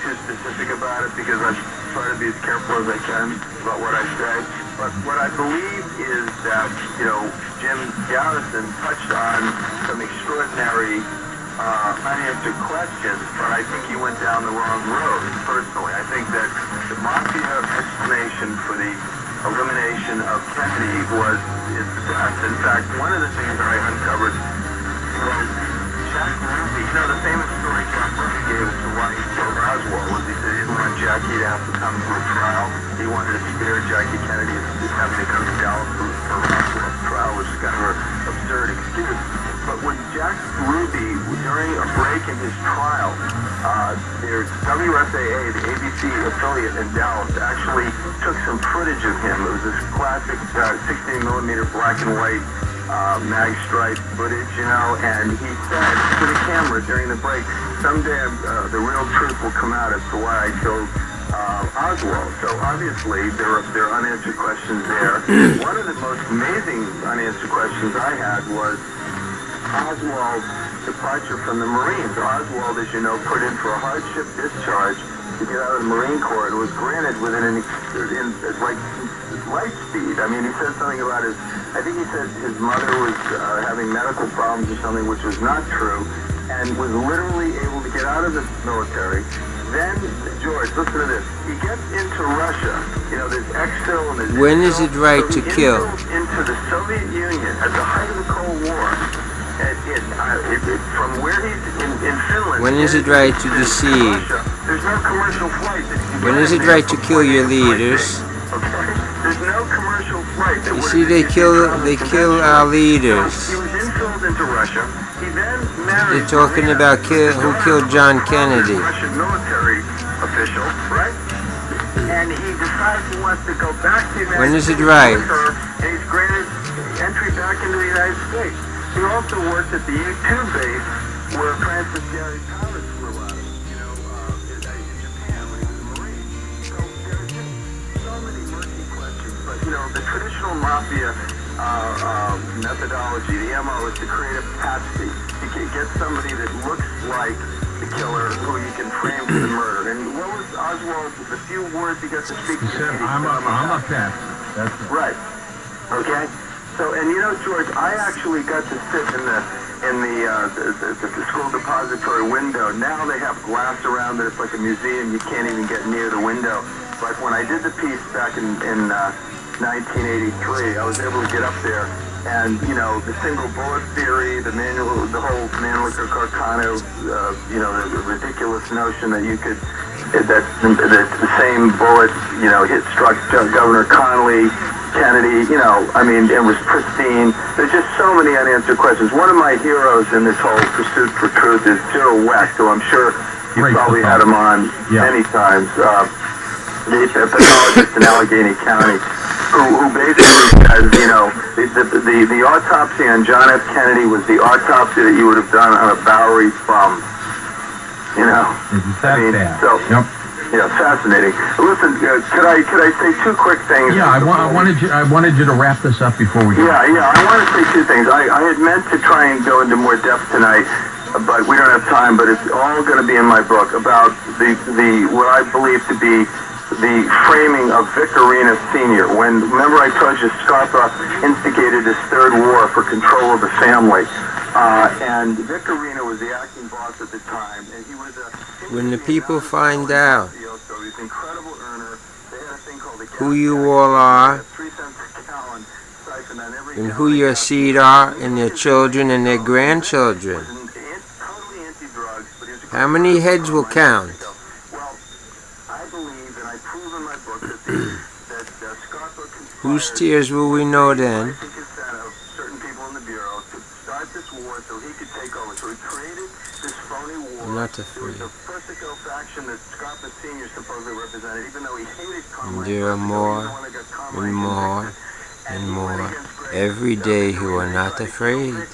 too specific about it because I try to be as careful as I can about what I say. But what I believe is that, Jim Garrison touched on some extraordinary unanswered questions, but I think he went down the wrong road, personally. I think that the mafia explanation for the elimination of Kennedy is the best. In fact, one of the things that I uncovered was Jack Ruby. The famous story Jack Ruby gave to why he killed Oswald was he said he didn't want Jackie to have to come to a trial. He wanted to spare Jackie Kennedy having to come to Dallas for Oswald's trial, which is kind of an absurd excuse. But when Jack Ruby, during a break in his trial, there's WSAA, the ABC affiliate in Dallas, actually took some footage of him. It was this classic 16mm black and white mag stripe footage, and he said to the camera during the break, someday the real truth will come out as to why I killed Oswald. So obviously there are unanswered questions there. One of the most amazing unanswered questions I had was Oswald's departure from the Marines. Oswald, as you know, put in for a hardship discharge to get out of the Marine Corps. It was granted within light speed. I mean, he said something about I think he said his mother was having medical problems or something, which was not true, and was literally able to get out of the military. Then, George, listen to this. He gets into Russia. There's exfil and there's When is it right to kill? Into the Soviet Union at the height of the Cold War. From where he's in Finland. When is it right to deceive? Russia, there's no commercial flight that he can When is it right to kill your leaders? There's no commercial flight. You see, they kill our leaders. He was infilled into Russia. He then married. They're talking about who killed John Kennedy. Russian military official, right? And he decides he wants to go back to the United States. When is it right? And he's granted entry back into the United States. He also worked at the U-2 base where Francis Gary Powers flew out of, in Japan when he was a Marine. So there's just so many murky questions. But, the traditional mafia methodology, the MO, is to create a patsy. You can get somebody that looks like the killer who you can frame for the murder. And what was Oswald, the few words he got to speak? He said, I'm a patsy. That's right. Okay? So, and George, I actually got to sit in the school depository window. Now they have glass around it. It's like a museum. You can't even get near the window. But when I did the piece back in 1983, I was able to get up there. And, the single bullet theory, the whole Mannlicher Carcano, the ridiculous notion that you could, that the same bullet, struck Governor Connolly, Kennedy, it was pristine. There's just so many unanswered questions. One of my heroes in this whole pursuit for truth is Cyril West, who I'm sure you probably had him on many times, the pathologist in Allegheny County, who basically says, the autopsy on John F. Kennedy was the autopsy that you would have done on a Bowery bum. Yeah, fascinating. Listen, could I say two quick things? Yeah, I wanted you to wrap this up before we go. Yeah, I want to say two things. I had meant to try and go into more depth tonight, but we don't have time. But it's all going to be in my book about the what I believe to be the framing of Vic Arena Sr. Remember I told you Scarpa instigated his third war for control of the family. And Vic Arena was the acting boss at the time, and he was when the people find out who you all are, and who your seed are, and their children and their grandchildren, how many heads will count? Whose tears will we know then? I'm not afraid. And there are more and more and more every day who are not afraid. And when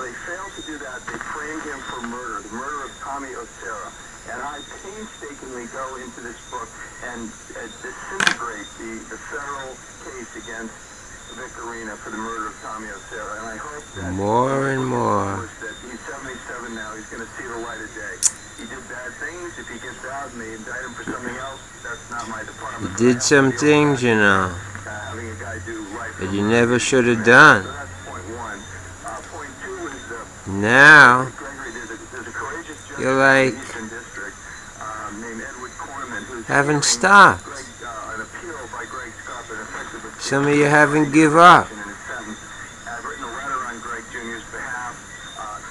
they failed to do that, they framed him for murder, the murder of Tommy O'Sara. And I painstakingly go into this book and disintegrate the federal case against Vicarina for the murder of Tommy O'Sara, and I hope that More and more. that he's 77 now, he's going to see the light of day. He did bad things. If he gets out and they indict him for something else, that's not my department. You did some things, you know, Having a guy do life that you never should have done. So that's point one. Point two is Now, Gregory, there's a courageous judge you're like, in the Eastern District named Edward Corman who's haven't hearing stopped. an appeal by Greg Scott that effectively Some of you haven't give up. in his sentence. I've written a letter on Greg Jr.'s behalf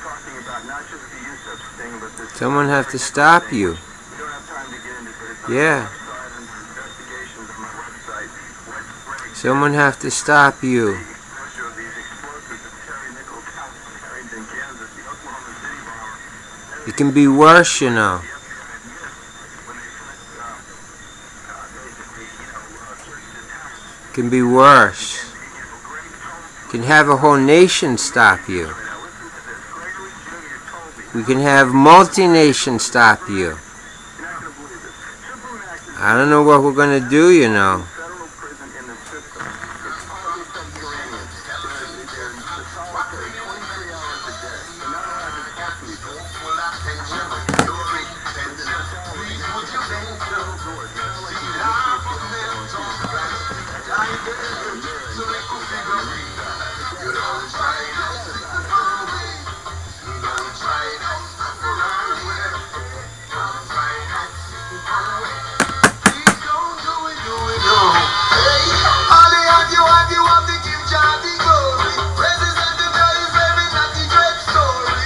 talking about not just the use of sting, but this. Someone have to stop you. We don't have time to get into it, but it's on Yeah. the website and investigations on my website. What Greg Someone have to stop you. the exposure of these explosives at Terry Nichols' house in Harrington, Kansas, the Oklahoma City bomber. It can be worse, you know. It can be worse. It can have a whole nation stop you. We can have multi-nations stop you. I don't know what we're going to do, you know. Federal prison in the system. It's all these subterraneans. They're solitary 23 hours a day. They're not allowed to talk to each other.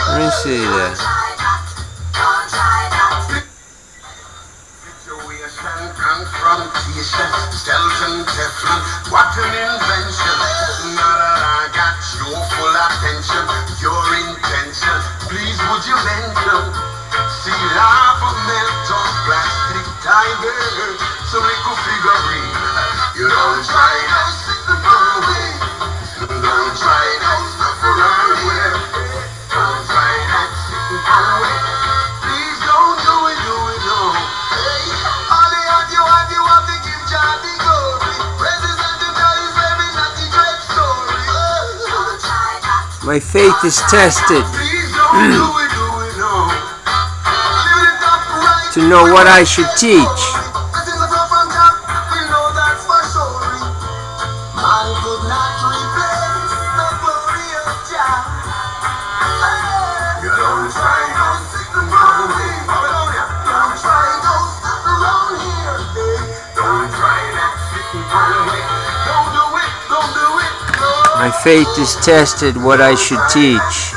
Let me see that. Confrontation, skeleton Teflon, what an invention. Now that I got your full attention, your intention, please would you mention, see life of metal, plastic tiger, so it could figure. You don't try to stick the burn away, don't try to stuff around here, don't try to stick the burn away, please don't do it, no. Hey, all the you have to give John the glory. Praises and the values, every naughty great story. My faith is tested Please don't do it, no. Live it up right. to know what I should teach. Blessings are from God, we know that's for sure. Man could not replace the glory of Jah. You don't try, don't stick the wrong way. Babylonia, don't try, don't stick around here. Don't try that stick the wrong way. Don't do it, no. My faith is tested what I should teach.